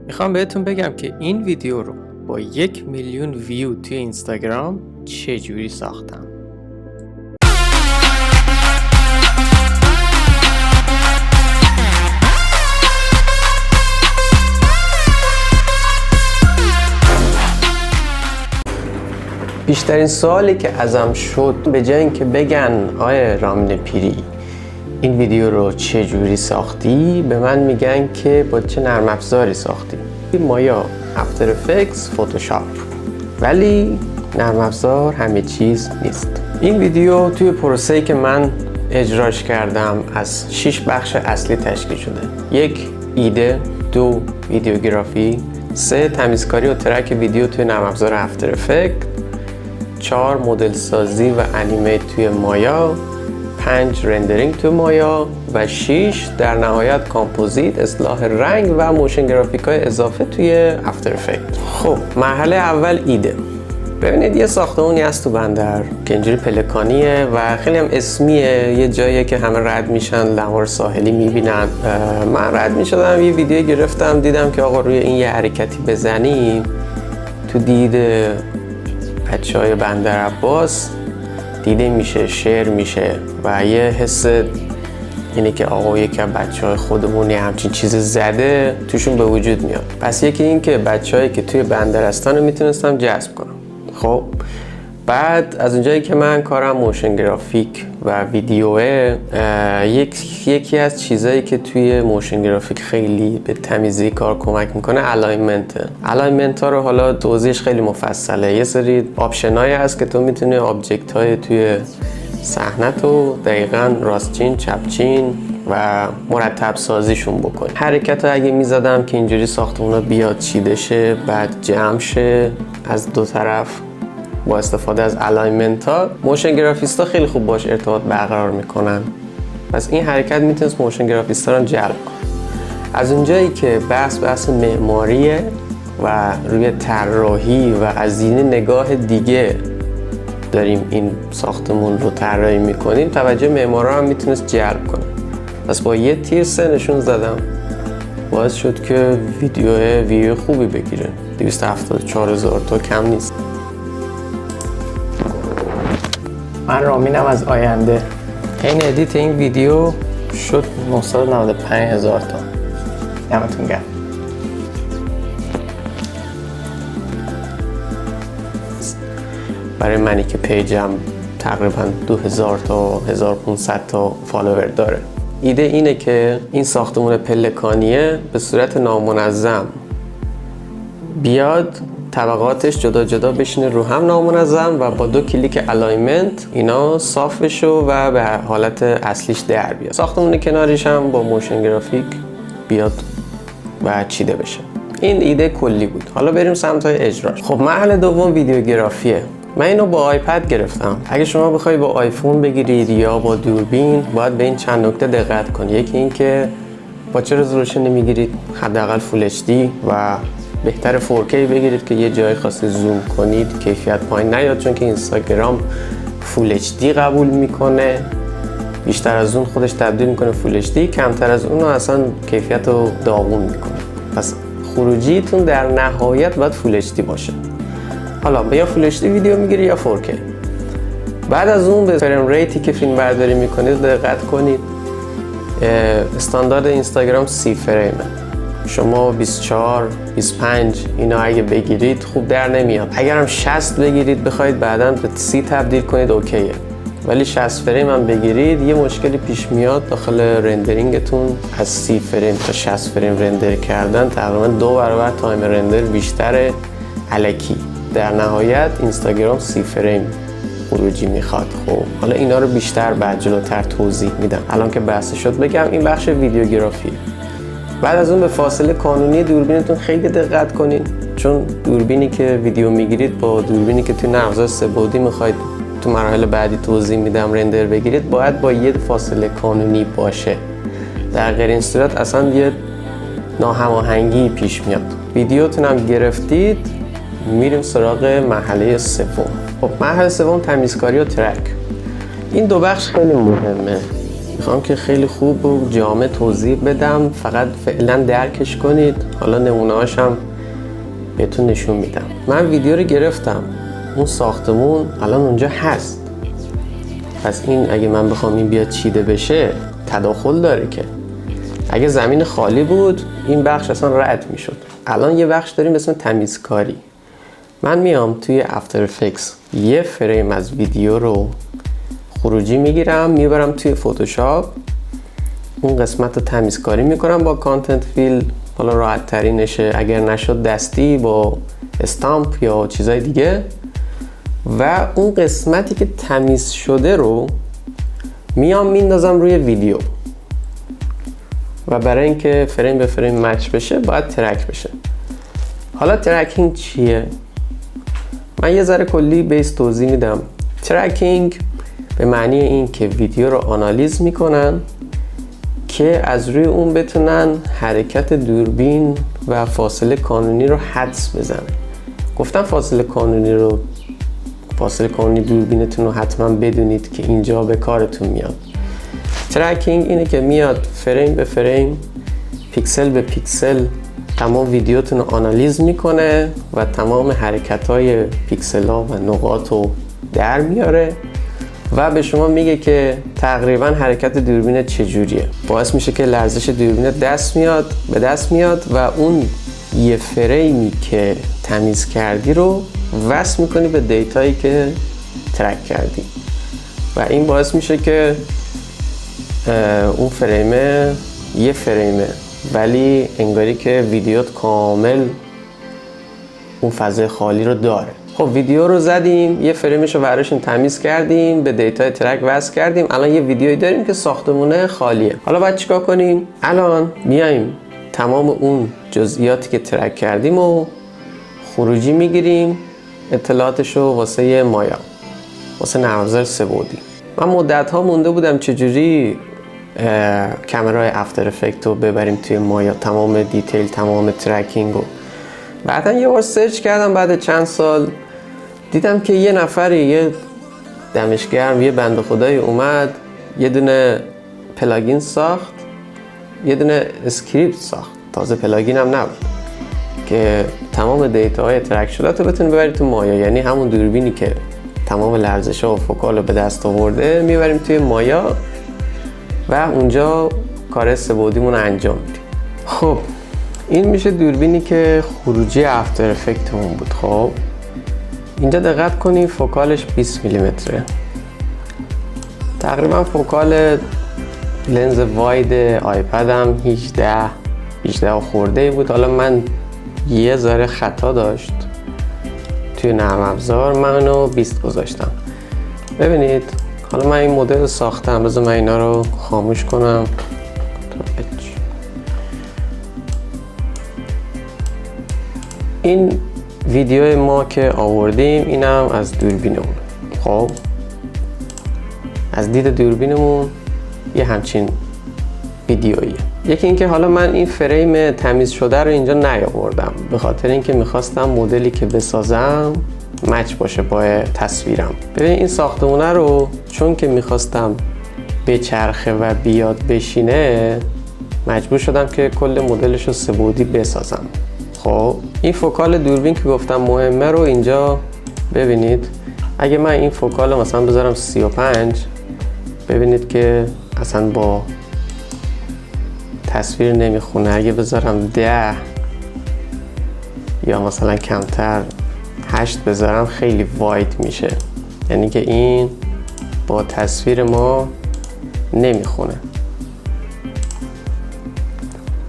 میخوام بهتون بگم که این ویدیو رو با 1,000,000 ویو توی اینستاگرام چجوری ساختم. بیشترین سوالی که ازم شد به جای اینکه بگن آیه رامین پیری این ویدیو رو چجوری ساختی، به من میگن که با چه نرم افزاری ساختی. مایا، افتر افکتس، فتوشاپ. ولی نرم افزار همه چیز نیست. این ویدیو توی پروسه‌ای که من اجراش کردم از 6 بخش اصلی تشکیل شده. 1 ایده، 2 ویدیوگرافی، 3 تمیزکاری و ترک ویدیو توی نرم افزار افتر افکت، 4 مدل سازی و انیمیت توی مایا، 5 رندرینگ توی مایا و 6 در نهایت کامپوزیت، اصلاح رنگ و موشن گرافیک های اضافه توی افتر افکت. خب مرحله اول ایده. ببینید یه ساختمونی هست تو بندر که اینجوری پلکانیه و خیلی هم اسمیه، یه جاییه که همه رد میشن، لمار ساحلی میبینن. من رد میشدم یه ویدیو گرفتم، دیدم که آقا روی این یه حرکتی بزنیم تو دید بچه‌های بندر عباس دیده میشه، شیر میشه و یه حس اینه که آقا یکی از بچه‌های خودمون همچین چیز زده توشون به وجود میاد. پس یکی این که بچه‌هایی که توی بندر هستن رو میتونستم جذب کنم. خب بعد از اونجایی که من کارم موشن گرافیک و ویدیوه، یکی از چیزایی که توی موشن گرافیک خیلی به تمیزی کار کمک میکنه الاینمنت ها رو حالا توضیحش خیلی مفصله. یه سری آپشنایی هست که تو میتونی آبجکت های توی صحنه تو دقیقاً راستچین، چپچین و مرتب سازیشون بکنی. حرکت ها اگه میزدم که اینجوری ساختمونا بیاد چیده شه، بعد جمع شه از دو طرف با استفاده از الاینمنت ها، موشن گرافیست ها خیلی خوب باش ارتباط برقرار میکنن. پس این حرکت میتونست موشن گرافیست ها رو جلب کنه. از اونجایی که بحث معماریه و روی طراحی و از این نگاه دیگه داریم این ساختمون رو طراحی میکنیم، توجه معمارا هم میتونست جلب کنه. پس با یه تیر 3 نشون زدم، باعث شد که ویدیو خوبی بگیره. 274,000 تا کم نیست. من رامینم از آینده. این ادیت این ویدیو شد 995,000 تا. دمتون گرم. برای منی که پیجم تقریبا 2000 تا 1500 تا فالوور داره. ایده اینه که این ساختمون پلکانیه به صورت نامنظم بیاد، طبقاتش جدا جدا بشینه رو هم نامنظم و با 2 کلیک الاینمنت اینا صاف بشه و به حالت اصلیش در بیاد. ساختمون کنارش هم با موشن گرافیک بیاد و چیده بشه. این ایده کلی بود. حالا بریم سمت اجراش. خب مرحله دوم ویدیوگرافیه. من اینو با آیپد گرفتم. اگه شما بخوای با آیفون بگیرید یا با دوربین، باید به این چند نکته دقت کنید. یکی این که با چه رزولوشنی میگیرید، حداقل فول اچ دی و بهتر 4K بگیرید که یه جای خاصی زوم کنید کیفیت پایین نیاد، چون که اینستاگرام فول اچ دی قبول میکنه، بیشتر از اون خودش تبدیل میکنه فول اچ دی، کمتر از اون اصلا کیفیت رو داغون میکنه. پس خروجیتون در نهایت باید فول اچ دی باشه. حالا یا فول اچ دی ویدیو میگیری یا 4K. بعد از اون به فریم ریتی که فیلم برداری میکنید دقت کنید. استاندارد اینستاگرام 30 فریمه. شما 24 25 اینا اگه بگیرید خوب در نمیاد. اگرم 60 بگیرید بخواید بعداً به 30 تبدیل کنید اوکیه. ولی 60 فریم هم بگیرید یه مشکلی پیش میاد داخل رندرینگتون. از 30 فریم تا 60 فریم رندر کردن تقریبا 2 برابر تایم رندر بیشتره الکی. در نهایت اینستاگرام 30 فریم خروجی میخواد. خب حالا اینا رو بیشتر بعد جلوتر توضیح میدم. الان که بحث شد بگم این بخش ویدیوگرافی. بعد از اون به فاصله کانونی دوربینتون خیلی دقت کنید، چون دوربینی که ویدیو میگیرید با دوربینی که توی نرم افزار 3 بعدی میخواید تو مراحل بعدی توضیح میدم رندر بگیرید، باید با یه فاصله کانونی باشه. در غیر این صورت اصلا یه ناهماهنگی پیش میاد. ویدیوتون هم گرفتید، میریم سراغ مرحله سوم. خب مرحله سوم تمیزکاری و ترک. این 2 بخش خیلی مهمه. میخوام که خیلی خوب و جامع توضیح بدم، فقط فعلا درکش کنید. حالا نمونه هاشم بهتون نشون میدم. من ویدیو رو گرفتم، اون ساختمون الان اونجا هست. پس این اگه من بخوام این بیاد چیده بشه تداخل داره که اگه زمین خالی بود این بخش اصلا رد میشد. الان یه بخش داریم اسم تمیزکاری. من میام توی افتر افکتس یه فریم از ویدیو رو خروجی میگیرم، میبرم توی فتوشاپ، اون قسمت رو تمیزکاری میکنم با کانتنت فیل. حالا راحت ترینشه اگر نشد دستی با استامپ یا چیزای دیگه، و اون قسمتی که تمیز شده رو میام میندازم روی ویدیو. و برای اینکه فریم به فریم مچ بشه باید ترک بشه. حالا ترکینگ چیه؟ من یه ذره کلی بیس توضیح میدم. ترکینگ به معنی این که ویدیو رو آنالیز میکنن که از روی اون بتونن حرکت دوربین و فاصله کانونی رو حدس بزنن. گفتم فاصله کانونی دوربینتون رو حتما بدونید که اینجا به کارتون میاد. ترکینگ اینه که میاد فریم به فریم، پیکسل به پیکسل تمام ویدیوتون رو آنالیز میکنه و تمام حرکت‌های پیکسل‌ها و نقاط رو در میاره و به شما میگه که تقریبا حرکت دوربین چجوریه. باعث میشه که لرزش دوربین به دست میاد و اون یه فریمی که تمیز کردی رو وصل میکنی به دیتایی که ترک کردی و این باعث میشه که اون فریمه یه فریمه ولی انگاری که ویدیوت کامل اون فضای خالی رو داره. خب ویدیو رو زدیم، یه فریمش رو براشون تمیز کردیم، به دیتای ترک وصل کردیم. الان یه ویدیویی داریم که ساختمونه خالیه. حالا باید چیکار کنیم؟ الان میایم تمام اون جزئیاتی که ترک کردیم و خروجی میگیریم، اطلاعاتش رو واسه مایا، واسه نرم افزار سه‌بعدی. من مدت ها مونده بودم چجوری کامرای افتر افکت رو ببریم توی مایا، تمام دیتیل، تمام ترکینگ رو. بعدا یه بار سرچ کردم بعد چند سال، دیدم که یه نفری، یه دمشگرم، یه بنده خدایی اومد یه دونه پلاگین ساخت، یه دونه اسکریپت ساخت، تازه پلاگین هم نبود، که تمام دیتاهای ترک شده تو بتونی ببری تو مایا. یعنی همون دوربینی که تمام لرزش‌ها و فوکال رو به دست آورده میبریم توی مایا و اونجا کار سه‌بعدیمون رو انجام میدیم. خب این میشه دوربینی که خروجی افتر افکتمون بود. خب اینجا دقت کنید فوکالش 20 میلیمتره. تقریبا فوکال لنز واید آیپدم 18 خورده بود. حالا من یه ذره خطا داشت توی نرم افزار، منو 20 گذاشتم. ببینید حالا من این مدل ساختم، بذار من اینا رو خاموش کنم. این ویدیو ما که آوردیم اینم از دوربینمون. خب از دید دوربینمون یه همچین ویدیویی. یکی اینکه حالا من این فریم تمیز شده رو اینجا نیاوردم به خاطر اینکه میخواستم مدلی که بسازم مچ باشه با تصویرم. ببین این ساختمونه رو چون که میخواستم بچرخه و بیاد بشینه مجبور شدم که کل مدلش رو سه‌بعدی بسازم. خب این فوکال دوربین که گفتم مهمه رو اینجا ببینید. اگه من این فوکال رو مثلا بذارم 35، ببینید که اصلا با تصویر نمیخونه. اگه بذارم 10 یا مثلا کمتر 8 بذارم خیلی واید میشه، یعنی که این با تصویر ما نمیخونه.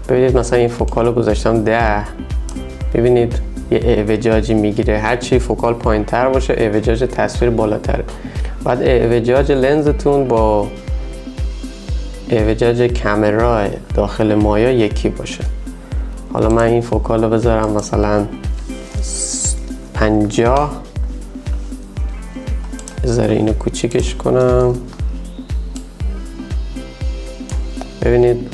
ببینید مثلا این فوکال رو گذاشتم 10، ببینید یه اعوجاجی میگیره. هرچی فوکال پایین تر باشه اعوجاج تصویر بالاتره. بعد اعوجاج لنزتون با اعوجاج کامرا داخل مایا یکی باشه. حالا من این فوکال رو بذارم مثلا 50، بذاره اینو کوچیکش کنم. ببینید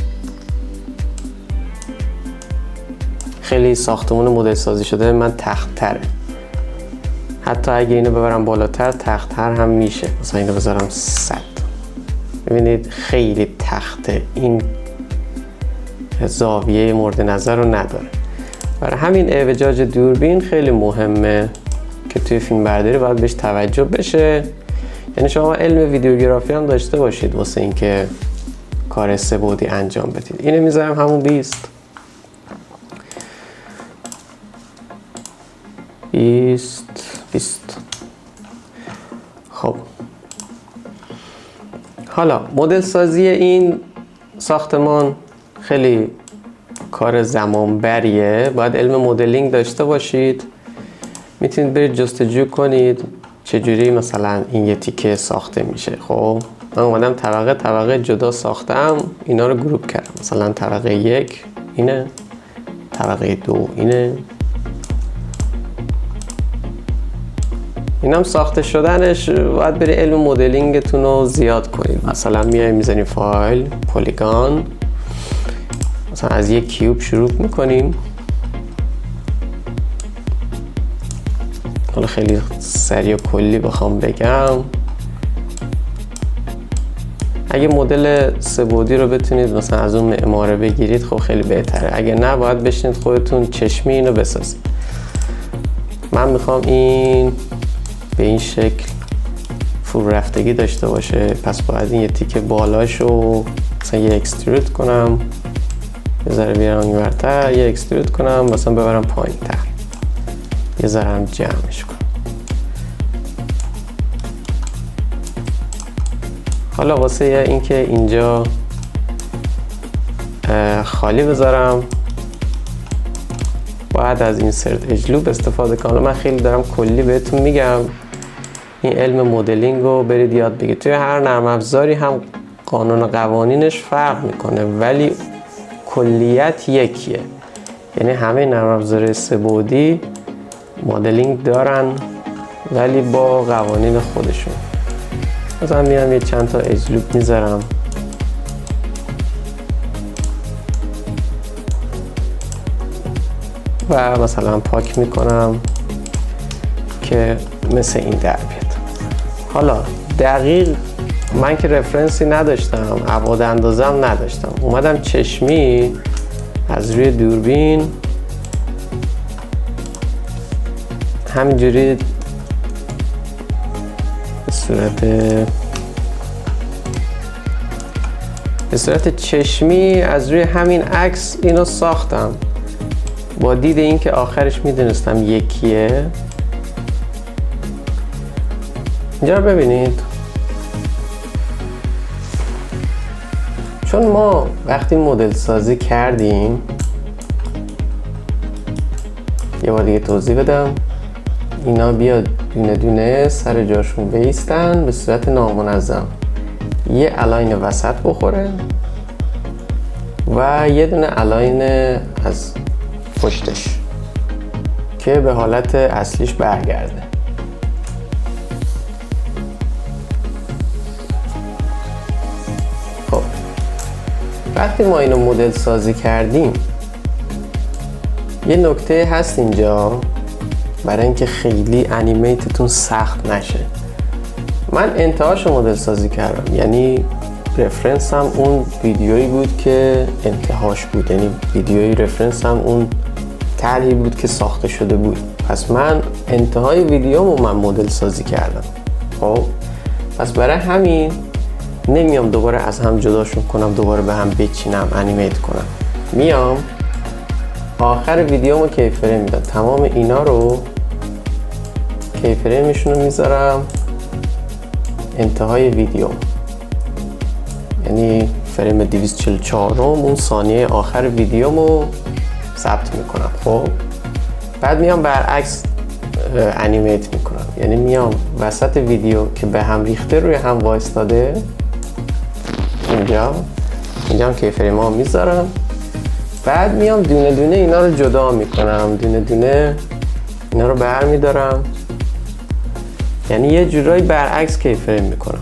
خیلی ساختمون مدل سازی شده من تخت تره. حتی اگه اینو ببرم بالاتر تخت تر هم میشه. مثلا اینو بذارم 100. ببینید خیلی تخته، این زاویه مورد نظر رو نداره. برای همین اعوجاج دوربین خیلی مهمه که توی فیلم برداری باید بهش توجه بشه. یعنی شما علم ویدیوگرافی هم داشته باشید واسه اینکه کار سه بعدی انجام بدید. اینو میذارم همون 20 خب حالا مدل سازی این ساختمان خیلی کار زمان بریه، باید علم مدلینگ داشته باشید. میتونید برید جستجو کنید چجوری مثلا این یه تیکه ساخته میشه. خب من اومدم طبقه جدا ساختم، اینا رو گروپ کردم. مثلا طبقه 1 اینه، طبقه 2 اینه. اینم ساخته شدنش باید بری علم مدلینگتون رو زیاد کنید. مثلا میای میزنی فایل پلیگان، مثلا از یک کیوب شروع میکنیم. حالا خیلی سریع و کلی بخوام بگم، اگه مدل سه بعدی رو بتونید مثلا از اون معماره بگیرید خب خیلی بهتره. اگه نه باید بشینید خودتون چشمی اینو بسازید. من میخوام این به این شکل فرو رفتگی داشته باشه، پس باید این یه تیکه بالاشو مثلا یه اکسترود کنم، یه ذره بیارم این ورتر، یه اکسترود کنم مثلا ببرم پایین تر، یه ذره هم جمعش کنم. حالا واسه اینکه اینجا خالی بذارم باید از اینسرت اج لوپ استفاده کنم. من خیلی دارم کلی بهتون میگم، این علم مدلینگ رو برید یاد بگیرید. توی هر نرم افزاری هم قانون و قوانینش فرق میکنه ولی کلیت یکیه. یعنی همه نرم افزار سه بعدی مدلینگ دارن ولی با قوانین خودشون. مثلا میام یه چند تا اج لوپ میذارم، و مثلا پاک میکنم که مثل این در بیاد. حالا دقیق من که رفرنسی نداشتم، ابعاد اندازه‌ام نداشتم، اومدم چشمی از روی دوربین همینجوری به صورت چشمی از روی همین عکس اینو ساختم، با دید این که آخرش میدونستم یکیه. اینجا رو ببینید، چون ما وقتی مدل سازی کردیم، یه بار دیگه توضیح بدم، اینا بیاد دونه دونه سر جاشون بیستن به صورت نامنظم، یه الاین وسط بخوره و یه دونه الاین از پشتش که به حالت اصلیش برگرده. خب وقتی ما اینو مدل سازی کردیم یه نکته هست اینجا برای اینکه خیلی انیمیتتون سخت نشه. من انتهاشو مدل سازی کردم، یعنی رفرنسم اون ویدیویی بود که انتهاش بود، یعنی ویدیوی رفرنسم اون طرحی بود که ساخته شده بود. پس من انتهای ویدیومو من مدل سازی کردم. خب پس برای همین نمیام دوباره از هم جداشون کنم، دوباره به هم بچینم انیمیت کنم. میام آخر ویدیومو کیفریم میدم، تمام اینا رو کیفریمشون رو میذارم انتهای ویدیو، یعنی فریم 244 اون ثانیه آخر ویدیومو ثبت میکنم. خب بعد میام برعکس انیمیت میکنم، یعنی میام وسط ویدیو که به هم ریخته روی هم وایستاده اینجا هم کیفریم ها میذارم، بعد میام دونه دونه اینا رو جدا میکنم، دونه دونه اینا رو بر میدارم، یعنی یه جورایی برعکس کیفریم میکنم.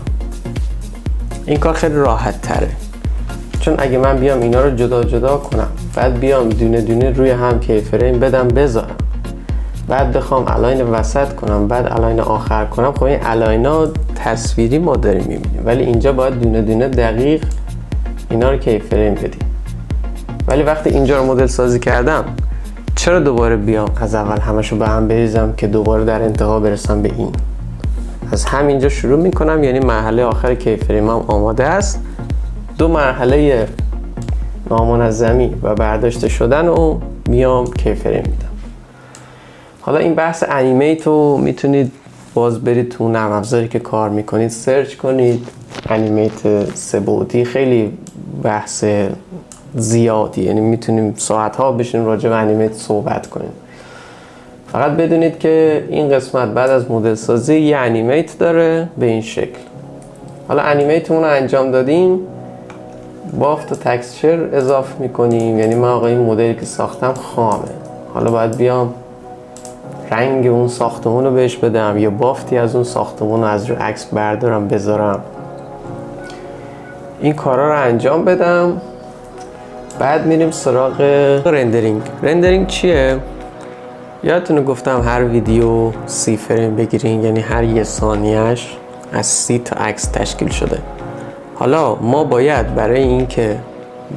این کار خیلی راحت تره، چون اگه من بیام اینا رو جدا جدا کنم بعد بیام دونه دونه روی هم کیفریم بدم بذارم بعد بخوام الاین وسط کنم بعد الاین آخر کنم، خب این الاینا تصویری ما داریم میبینیم، ولی اینجا باید دونه دونه دقیق اینا رو کی فریم بدیم. ولی وقتی اینجا رو مدل سازی کردم، چرا دوباره بیام از اول همشو به هم بریزم که دوباره در انتها برسم به این؟ از همینجا شروع میکنم، یعنی مرحله آخر کی فریم هم آماده است. 2 مرحله نامنظمی و برداشته شدن رو میام کی فریم میدم. حالا این بحث انیمیت رو میتونید باز برید تو نرم افزاری که کار میکنید سرچ کنید. انیمیت 3 بعدی خیلی بحث زیادی، یعنی میتونیم ساعت ها بشین راجع به انیمیت صحبت کنیم. فقط بدونید که این قسمت بعد از مدل سازی یه انیمیت داره به این شکل. حالا انیمیتمون رو انجام دادیم، بافت و تکسچر اضافه میکنیم، یعنی من آقا این مدلی که ساختم خامه، حالا باید بیام رنگ اون ساختمون رو بهش بدم یا بافتی از اون ساختمون رو از رو عکس بردارم بذارم. این کارا رو انجام بدم. بعد میریم سراغ رندرینگ. رندرینگ چیه؟ یادتونه گفتم هر ویدیو 30 فریم بگیرین، یعنی هر یه ثانیهش از 30 تا عکس تشکیل شده. حالا ما باید برای اینکه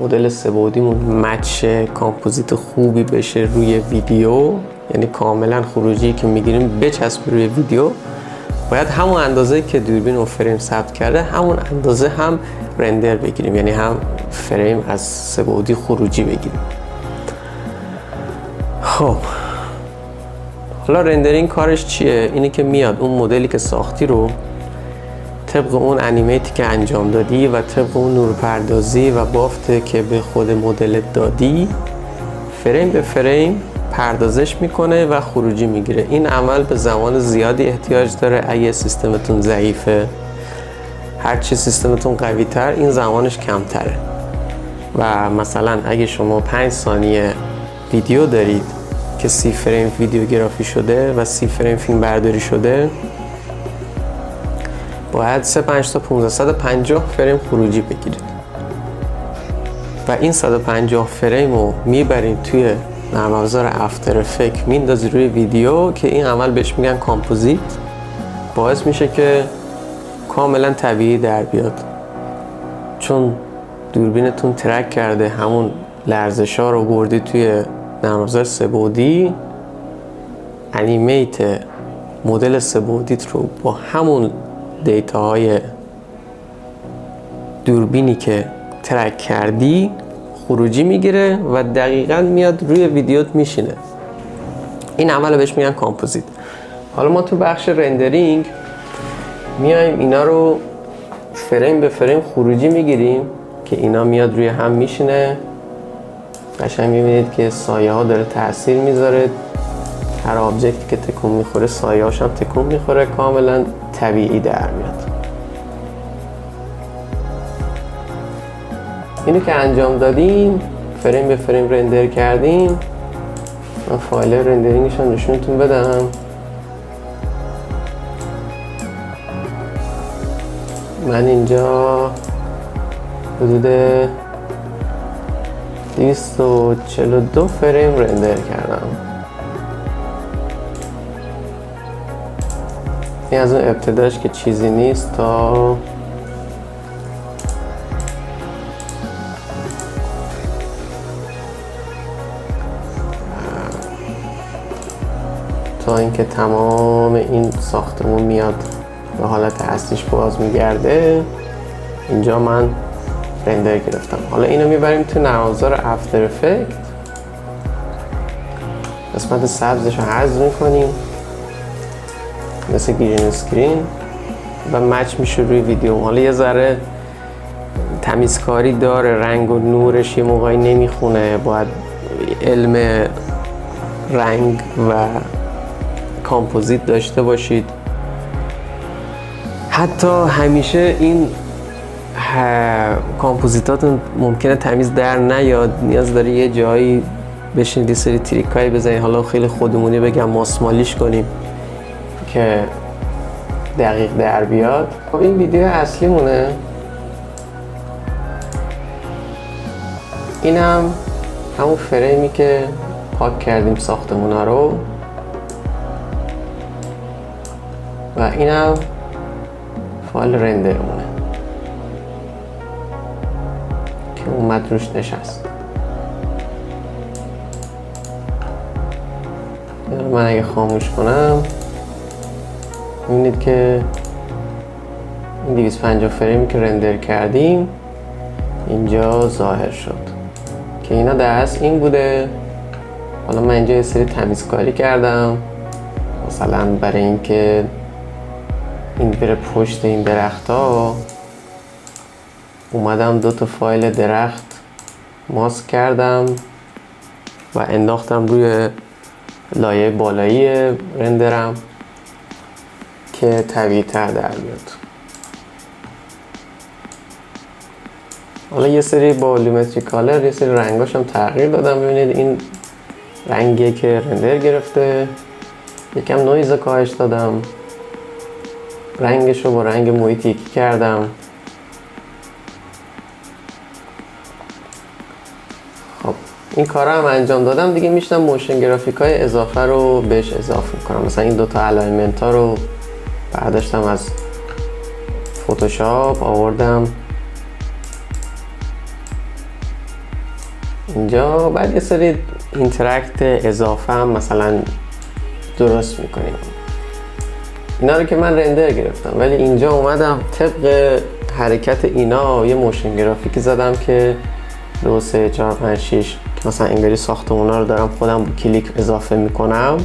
مدل 3 بعدیمون مچ کامپوزیت خوبی بشه روی ویدیو، یعنی کاملا خروجی که میگیریم بچسبه روی ویدیو، باید همون اندازه که دوربین اون فریم ثبت کرده همون اندازه هم رندر بگیریم، یعنی هم فریم از 3 بعدی خروجی بگیریم. خب حالا رندرینگ کارش چیه؟ اینه که میاد اون مدلی که ساختی رو طبق اون انیمیتی که انجام دادی و طبق اون نورپردازی و بافت که به خود مدل دادی فریم به فریم پردازش میکنه و خروجی میگیره. این عمل به زمان زیادی احتیاج داره اگه سیستمتون ضعیفه. هرچی سیستمتون قوی تر این زمانش کمتره. و مثلا اگه شما 5 ثانیه ویدیو دارید که 30 فریم ویدیوگرافی شده و 30 فریم فیلم برداری شده، باید 350 تا 150 فریم خروجی بگیرید و این 150 فریم رو میبرید توی نرم افزار افتر افکت میندازی روی ویدیو که این عمل بهش میگن کامپوزیت، باعث میشه که کاملا طبیعی در بیاد، چون دوربینتون ترک کرده همون لرزش‌ها رو بردی توی نرم افزار 3 بعدی. انیمیت مدل 3 بعدیت رو با همون دیتاهای دوربینی که ترک کردی خروجی میگیره و دقیقاً میاد روی ویدیوت میشینه. این عمل بهش میگن کامپوزیت. حالا ما تو بخش رندرینگ میایم اینا رو فریم به فریم خروجی میگیریم که اینا میاد روی هم میشینه. قشنگ میبینید که سایه ها داره تاثیر میذاره، هر آبجکتی که تکون میخوره سایه هاش هم تکون میخوره، کاملا طبیعی در میاد. اینو که انجام دادیم فریم به فریم رندر کردیم. من فایل رندرینگش رو نشونتون بدم. من اینجا حدود 242 فریم رندر کردم. این از اون ابتداش که چیزی نیست تا اینکه تمام این ساختمون میاد به حالت اصلیش باز میگرده. اینجا من رندر گرفتم. حالا اینو میبریم تو نرم افزار افتر افکت، قسمت سبزش رو حذف میکنیم مثل گرین اسکرین و مچ میشه روی ویدیو. حالا یه ذره تمیزکاری داره، رنگ و نورش یه موقعی نمیخونه، باید علم رنگ و کامپوزیت داشته باشید. حتی همیشه این کامپوزیتاتون ممکنه تمیز در نیاد، نیاز داره یه جایی بشینید یه سری تریکایی بزنید. حالا خیلی خودمونی بگم ماسمالیش کنیم که دقیق در بیاد. خب این ویدیو اصلی مونه. اینم همون فریمی که پاک کردیم ساختمونا رو. و اینم فایل رندرمونه که اومد روش نشست. من اگه خاموش کنم میبینید که این 250 فریمی که رندر کردیم اینجا ظاهر شد که اینا در اصل این بوده. حالا من اینجا یه سری تمیزکاری کردم، مثلا برای اینکه این بره پشت این درخت ها اومدم 2 تا فایل درخت ماسک کردم و انداختم روی لایه بالایی رندرم که طبیعی تر در بیاد. حالا یه سری با لومتری کالر یه سری رنگاش هم تغییر دادم. ببینید این رنگی که رندر گرفته، یکم نویز کاهش دادم، رنگش رو با رنگ محیط یکی کردم. خب این کار هم انجام دادم دیگه. میشنم موشن گرافیک های اضافه رو بهش اضافه میکنم. مثلا این 2 تا الاینمنت ها رو برداشتم از فتوشاپ آوردم اینجا. بعد یه سری اینتراکت اضافه هم مثلا درست میکنیم. اینا رو که من رندر گرفتم، ولی اینجا اومدم طبق حرکت اینا یه موشن گرافیک زدم که 2 3 4 5 6 مثلا انگاری ساختمونا رو دارم خودم با کلیک اضافه میکنم.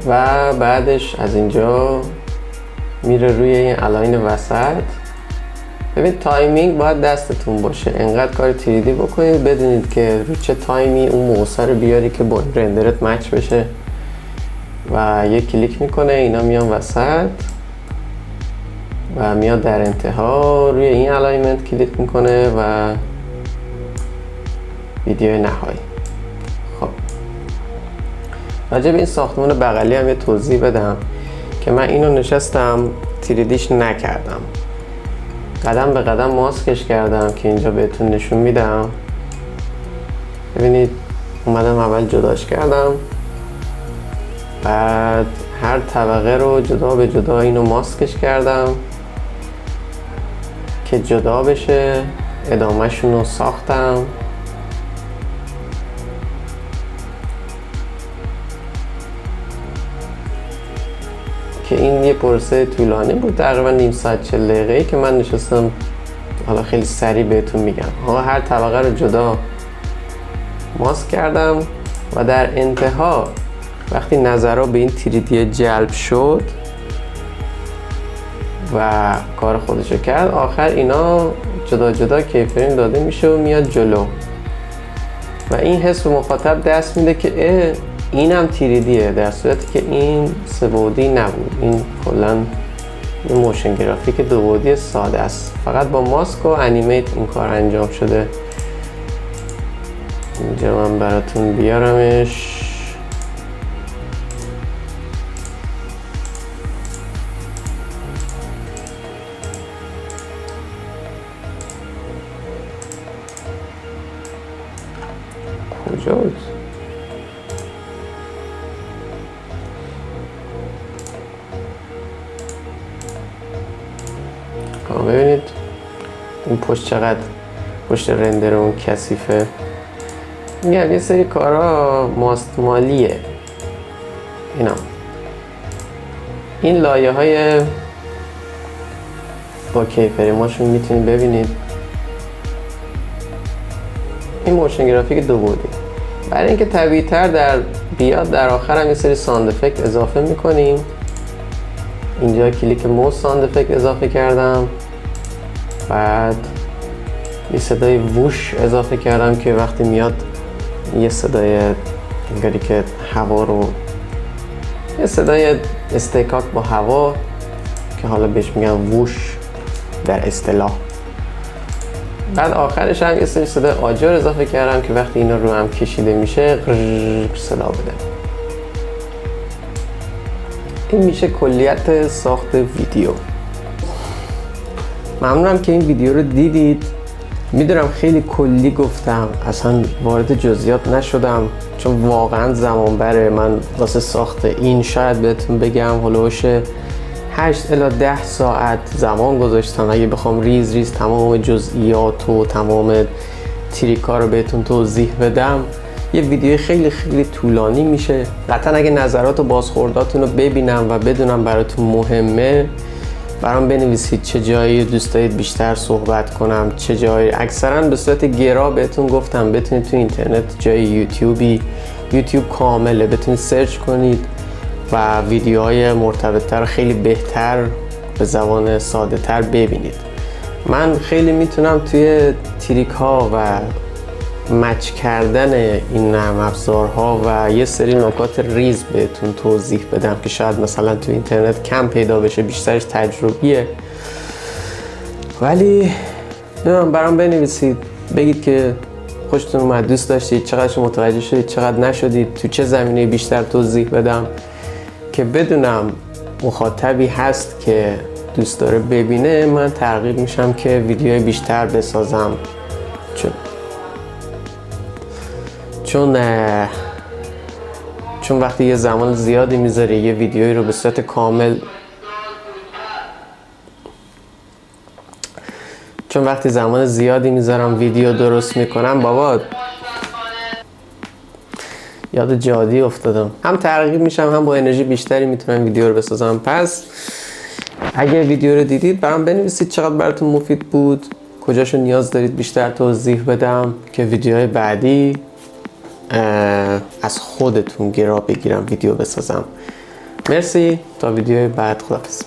و بعدش از اینجا میره روی این الاین وسط. ببین تایمینگ باید دستتون باشه، انقدر کار تیریدی بکنید بدونید که رو چه تایمی اون موسا رو بیاری که با رندرت مچ بشه. و یک کلیک میکنه اینا میان وسط و میاد در انتها روی این الاینمنت کلیک میکنه و ویدیو نهایی. خب راجع به این ساختمان بغلی هم یه توضیح بدم که من اینو نشستم تیریدیش نکردم، قدم به قدم ماسکش کردم که اینجا بهتون نشون میدم. ببینید اومدم اول جداش کردم، بعد هر طبقه رو جدا به جدا اینو ماسکش کردم که جدا بشه. ادامهشون رو ساختم که این یه پروسه طولانی بود، تقریبا نیم ساعت 40 دقیقه‌ای که من نشستم. حالا خیلی سریع بهتون میگم. هر طبقه رو جدا ماسک کردم و در انتها وقتی نظرها به این تیریدی جلب شد و کار خودشو کرد، آخر اینا جدا جدا کیفریم داده میشه و میاد جلو و این حس به مخاطب دست میده که اینم تیریدیه، در صورتی که این 3 بعدی نبود. این کلا یه موشن گرافیک 2 بعدی ساده است، فقط با ماسک و انیمیت این کار انجام شده. اینجا من براتون بیارمش. کجا بود؟ ببینید این پشت چقدر پشت رندر اون کثیفه. میگم یه سری کارا ماستمالیه. این لایه های با کیفریماشون میتونید ببینید. این موشن گرافیک 2 بعدی. برای اینکه طبیعی تر در بیاد در آخر هم یه سری ساند افکت اضافه میکنیم. اینجا کلیک موس ساند افکت اضافه کردم، بعد یه صدای ووش اضافه کردم که وقتی میاد یه صدای انگاری که هوا رو، یه صدای استکاک با هوا که حالا بهش میگن ووش در اصطلاح. بعد آخرش هم یه سری صدای آجر اضافه کردم که وقتی اینا رو هم کشیده میشه صدا بده. این میشه کلیت ساخت ویدیو. ممنونم که این ویدیو رو دیدید. میدونم خیلی کلی گفتم، اصلا وارد جزئیات نشدم چون واقعا زمان بره. من واسه ساخت این شاید بهتون بگم هلوش 8 الی 10 ساعت زمان گذاشتم. اگه بخوام ریز ریز تمام جزئیات و تمام تریکا رو بهتون توضیح بدم یه ویدیو خیلی خیلی طولانی میشه. قطعا اگه نظرات و بازخورداتون رو ببینم و بدونم براتون مهمه، برام بنویسید چه جایی دوست دارید بیشتر صحبت کنم، چه جایی. اکثرا به صورت گرا بهتون گفتم بتونید تو اینترنت جای یوتیوب کامله بتونید سرچ کنید و ویدیوهای مرتبطتر خیلی بهتر به زبان ساده تر ببینید. من خیلی میتونم توی تریک ها و مچ کردن این نرم افزارها و یه سری نکات ریز بهتون توضیح بدم که شاید مثلا تو اینترنت کم پیدا بشه، بیشترش تجربیه. ولی برام بنویسید بگید که خوشتون اومد، دوست داشتید، چقدر متوجه شدید، چقدر نشدید، تو چه زمینه بیشتر توضیح بدم که بدونم مخاطبی هست که دوست داره ببینه. من ترغیب میشم که ویدیوی بیشتر بسازم چون وقتی یه زمان زیادی میذاری یه ویدیویی رو به صورت کامل وقتی زمان زیادی میذارم ویدیو درست میکنم بابا یاد جادی افتادم، هم ترغیب میشم هم با انرژی بیشتری میتونم ویدیو رو بسازم. پس اگه ویدیو رو دیدید برام بنویسید چقدر براتون مفید بود، کجاشو نیاز دارید بیشتر توضیح بدم که ویدیوهای بعدی از خودتون گرا بگیرم ویدیو بسازم. مرسی، تا ویدیوهای بعد، خداحافظ.